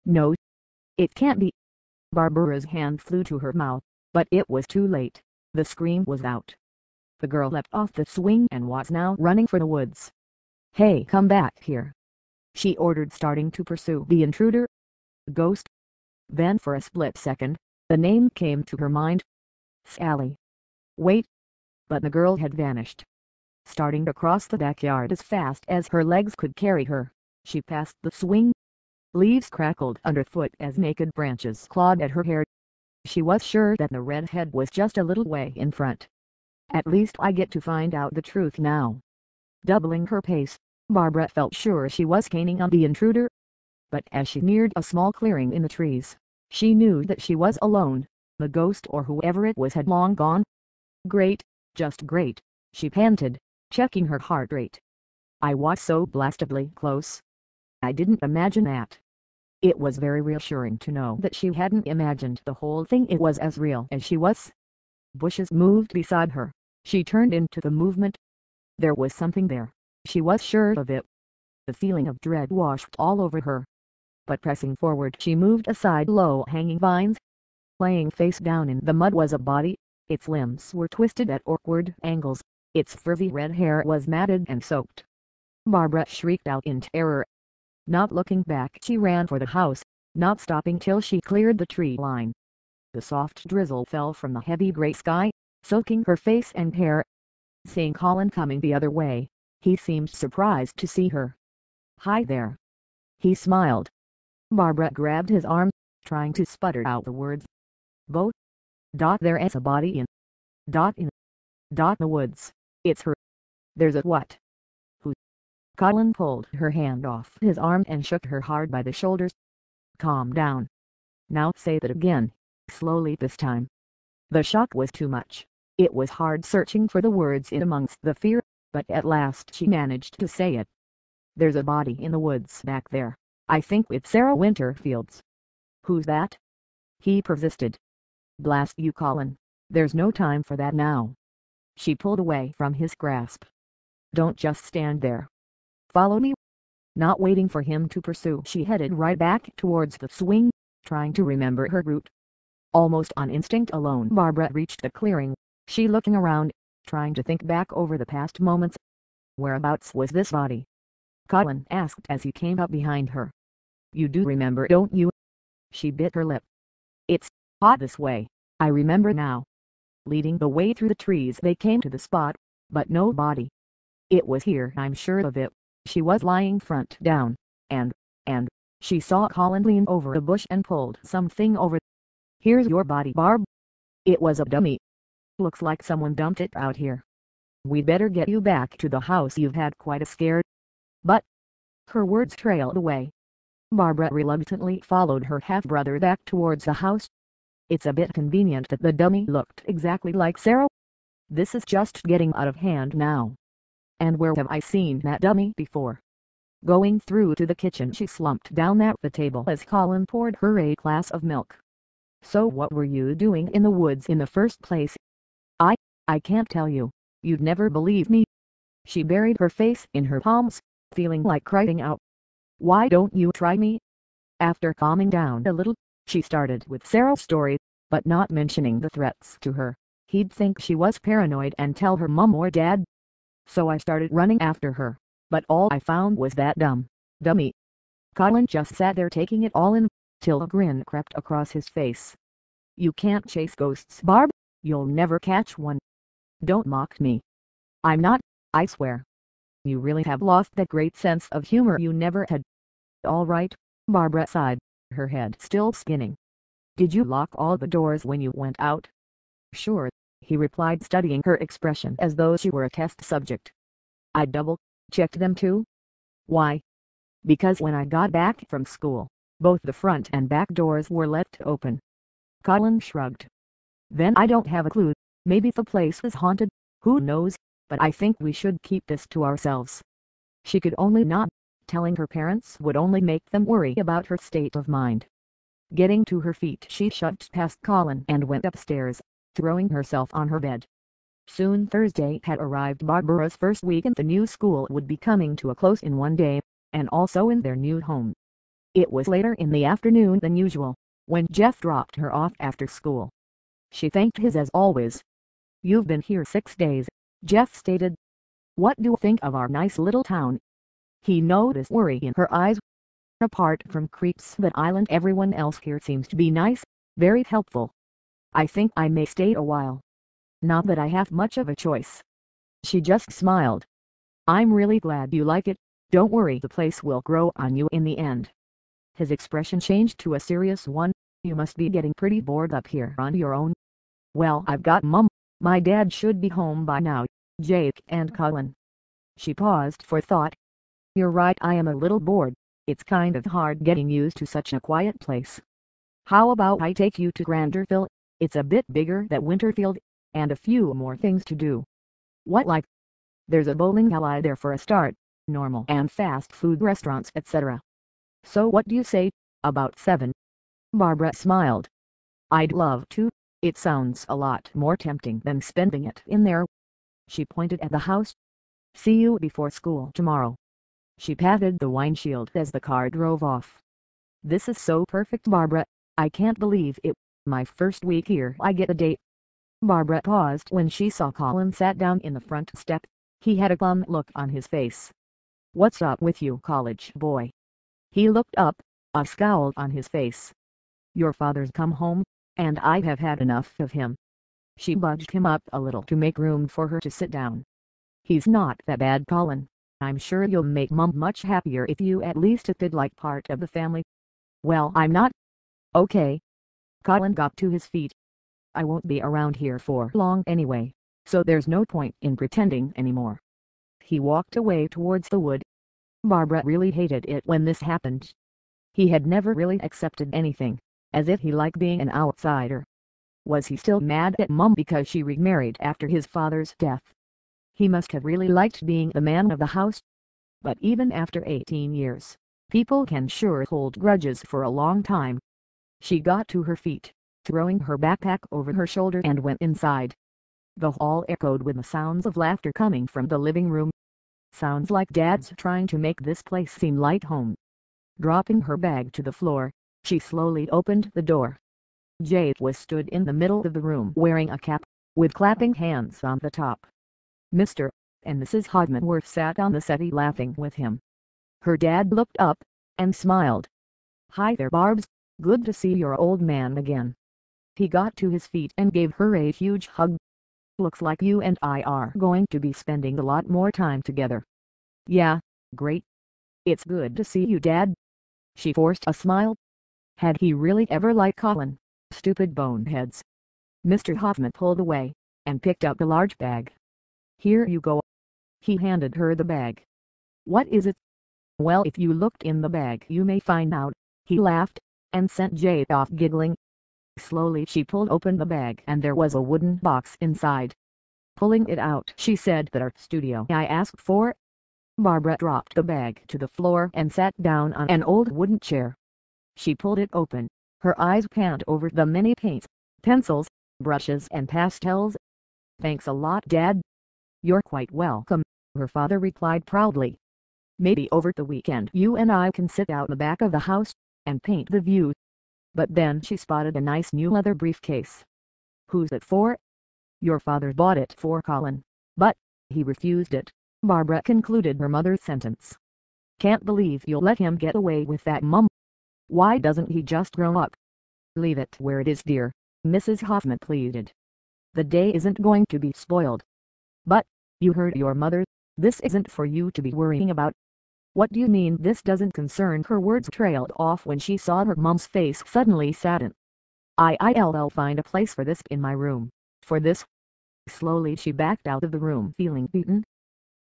No, it can't be. Barbara's hand flew to her mouth, but it was too late. The scream was out. The girl leapt off the swing and was now running for the woods. "Hey, come back here," she ordered, starting to pursue the intruder. Ghost. Then for a split second, the name came to her mind. Sally. Wait. But the girl had vanished. Starting across the backyard as fast as her legs could carry her, she passed the swing. Leaves crackled underfoot as naked branches clawed at her hair. She was sure that the redhead was just a little way in front. At least I get to find out the truth now. Doubling her pace, Barbara felt sure she was gaining on the intruder. But as she neared a small clearing in the trees, she knew that she was alone. The ghost or whoever it was had long gone. Great, just great, she panted, checking her heart rate. I was so blastedly close. I didn't imagine that. It was very reassuring to know that she hadn't imagined the whole thing. It was as real as she was. Bushes moved beside her. She turned into the movement. There was something there. She was sure of it. The feeling of dread washed all over her. But pressing forward, she moved aside low-hanging vines. Laying face down in the mud was a body. Its limbs were twisted at awkward angles. Its frizzy red hair was matted and soaked. Barbara shrieked out in terror. Not looking back, she ran for the house, not stopping till she cleared the tree line. The soft drizzle fell from the heavy gray sky, soaking her face and hair. Seeing Colin coming the other way, he seemed surprised to see her. "Hi there." He smiled. Barbara grabbed his arm, trying to sputter out the words. "Both. There's a body in. In. The woods. It's her." "There's a what?" "Who?" Colin pulled her hand off his arm and shook her hard by the shoulders. "Calm down. Now say that again, slowly this time." The shock was too much. It was hard searching for the words in amongst the fear, but at last she managed to say it. "There's a body in the woods back there. I think it's Sarah Winterfield's." "Who's that?" he persisted. "Blast you, Colin. There's no time for that now." She pulled away from his grasp. "Don't just stand there. Follow me." Not waiting for him to pursue, she headed right back towards the swing, trying to remember her route. Almost on instinct alone, Barbara reached the clearing. She looking around, trying to think back over the past moments. "Whereabouts was this body?" Colin asked as he came up behind her. "You do remember, don't you?" She bit her lip. "It's hot this way. I remember now." Leading the way through the trees, they came to the spot, but no body. "It was here, I'm sure of it." She was lying front down, and she saw Colin lean over a bush and pulled something over. "Here's your body, Barb. It was a dummy. Looks like someone dumped it out here. We'd better get you back to the house. You've had quite a scare." "But..." Her words trailed away. Barbara reluctantly followed her half-brother back towards the house. "It's a bit convenient that the dummy looked exactly like Sarah. This is just getting out of hand now. And where have I seen that dummy before?" Going through to the kitchen, she slumped down at the table as Colin poured her a glass of milk. "So what were you doing in the woods in the first place?" I can't tell you. You'd never believe me." She buried her face in her palms, feeling like crying out. "Why don't you try me?" After calming down a little, she started with Sarah's story, but not mentioning the threats to her. He'd think she was paranoid and tell her mom or dad. "So I started running after her, but all I found was that dummy." Colin just sat there taking it all in, till a grin crept across his face. "You can't chase ghosts, Barb. You'll never catch one. Don't mock me. I'm not, I swear. You really have lost that great sense of humor you never had." "All right," Barbara sighed, her head still spinning. "Did you lock all the doors when you went out?" "Sure," he replied, studying her expression as though she were a test subject. "I double-checked them too." "Why?" "Because when I got back from school, both the front and back doors were left open." Colin shrugged. "Then I don't have a clue. Maybe the place is haunted, who knows, but I think we should keep this to ourselves." She could only nod. Telling her parents would only make them worry about her state of mind. Getting to her feet, she shoved past Colin and went upstairs, throwing herself on her bed. Soon Thursday had arrived. Barbara's first week in the new school would be coming to a close in one day, and also in their new home. It was later in the afternoon than usual, when Jeff dropped her off after school. She thanked his as always. "You've been here 6 days," Jeff stated. "What do you think of our nice little town?" He noticed worry in her eyes. "Apart from creeps that island, everyone else here seems to be nice, very helpful. I think I may stay a while. Not that I have much of a choice." She just smiled. "I'm really glad you like it. Don't worry, the place will grow on you in the end." His expression changed to a serious one. "You must be getting pretty bored up here on your own." "Well, I've got Mum. My dad should be home by now, Jake and Colin." She paused for thought. "You're right, I am a little bored. It's kind of hard getting used to such a quiet place. How about I take you to Granderville? It's a bit bigger than Winterfield, and a few more things to do." "What like?" "There's a bowling alley there for a start, normal and fast food restaurants, etc. So what do you say, about 7? Barbara smiled. "I'd love to. It sounds a lot more tempting than spending it in there." She pointed at the house. "See you before school tomorrow." She patted the windshield as the car drove off. "This is so perfect, Barbara. I can't believe it. My first week here I get a date." Barbara paused when she saw Colin sat down in the front step. He had a glum look on his face. "What's up with you, college boy?" He looked up, a scowl on his face. "Your father's come home, and I have had enough of him." She budged him up a little to make room for her to sit down. "He's not that bad, Colin. I'm sure you'll make Mum much happier if you at least feel like part of the family." "Well, I'm not." "Okay." Colin got to his feet. "I won't be around here for long anyway, so there's no point in pretending anymore." He walked away towards the wood. Barbara really hated it when this happened. He had never really accepted anything, as if he liked being an outsider. Was he still mad at Mum because she remarried after his father's death? He must have really liked being the man of the house. But even after 18 years, people can sure hold grudges for a long time. She got to her feet, throwing her backpack over her shoulder, and went inside. The hall echoed with the sounds of laughter coming from the living room. "Sounds like Dad's trying to make this place seem like home." Dropping her bag to the floor, she slowly opened the door. Jake was stood in the middle of the room wearing a cap, with clapping hands on the top. Mr. and Mrs. Hodgman sat on the settee laughing with him. Her dad looked up, and smiled. "Hi there, Barbs. Good to see your old man again." He got to his feet and gave her a huge hug. "Looks like you and I are going to be spending a lot more time together." "Yeah, great. It's good to see you, Dad." She forced a smile. Had he really ever liked Colin? Stupid boneheads. Mr. Hoffman pulled away, and picked up a large bag. "Here you go." He handed her the bag. "What is it?" "Well, if you looked in the bag you may find out." He laughed, and sent Jake off giggling. Slowly she pulled open the bag, and there was a wooden box inside. Pulling it out, she said, "That art studio I asked for." Barbara dropped the bag to the floor and sat down on an old wooden chair. She pulled it open. Her eyes panned over the many paints, pencils, brushes and pastels. "Thanks a lot, Dad." "You're quite welcome," her father replied proudly. "Maybe over the weekend you and I can sit out the back of the house and paint the view." But then she spotted a nice new leather briefcase. "Who's it for?" "Your father bought it for Colin, but he refused it," Barbara concluded her mother's sentence. "Can't believe you'll let him get away with that, Mum. Why doesn't he just grow up?" "Leave it where it is, dear," Mrs. Hoffman pleaded. "The day isn't going to be spoiled." "But, you heard your mother. This isn't for you to be worrying about." "What do you mean this doesn't concern?" Her words trailed off when she saw her Mum's face suddenly sadden. "I'll find a place for this in my room. For this." Slowly she backed out of the room feeling beaten.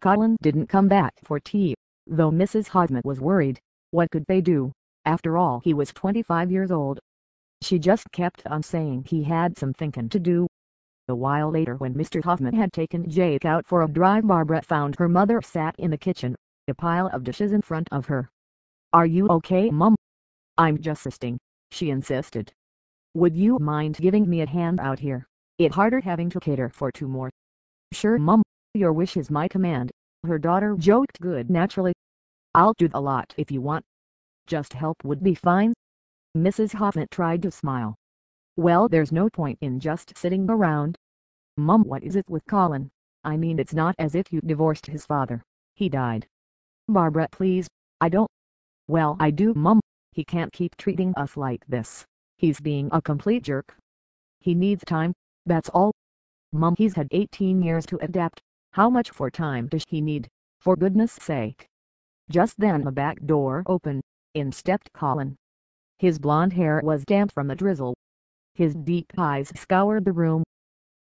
Colin didn't come back for tea, though Mrs. Hodgman was worried. What could they do? After all, he was 25 years old. She just kept on saying he had some thinking to do. A while later, when Mr. Hoffman had taken Jake out for a drive, Barbara found her mother sat in the kitchen, a pile of dishes in front of her. "Are you okay, Mum?" "I'm just resting," she insisted. "Would you mind giving me a hand out here? It's harder having to cater for 2 more." "Sure, Mum. Your wish is my command," her daughter joked good-naturedly. "I'll do a lot if you want." Just help would be fine. Mrs. Hoffman tried to smile. Well, there's no point in just sitting around. Mum, what is it with Colin? I mean, it's not as if you divorced his father. He died. Barbara, please, I don't. Well, I do, Mum. He can't keep treating us like this. He's being a complete jerk. He needs time, that's all. Mum, he's had 18 years to adapt. How much for time does he need, for goodness sake? Just then the back door opened. In stepped Colin. His blonde hair was damp from the drizzle. His deep eyes scoured the room.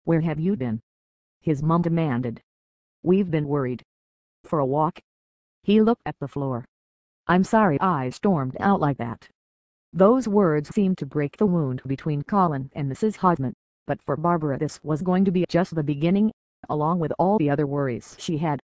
Where have you been? His mum demanded. We've been worried. For a walk? He looked at the floor. I'm sorry I stormed out like that. Those words seemed to break the wound between Colin and Mrs. Hoffman, but for Barbara this was going to be just the beginning, along with all the other worries she had.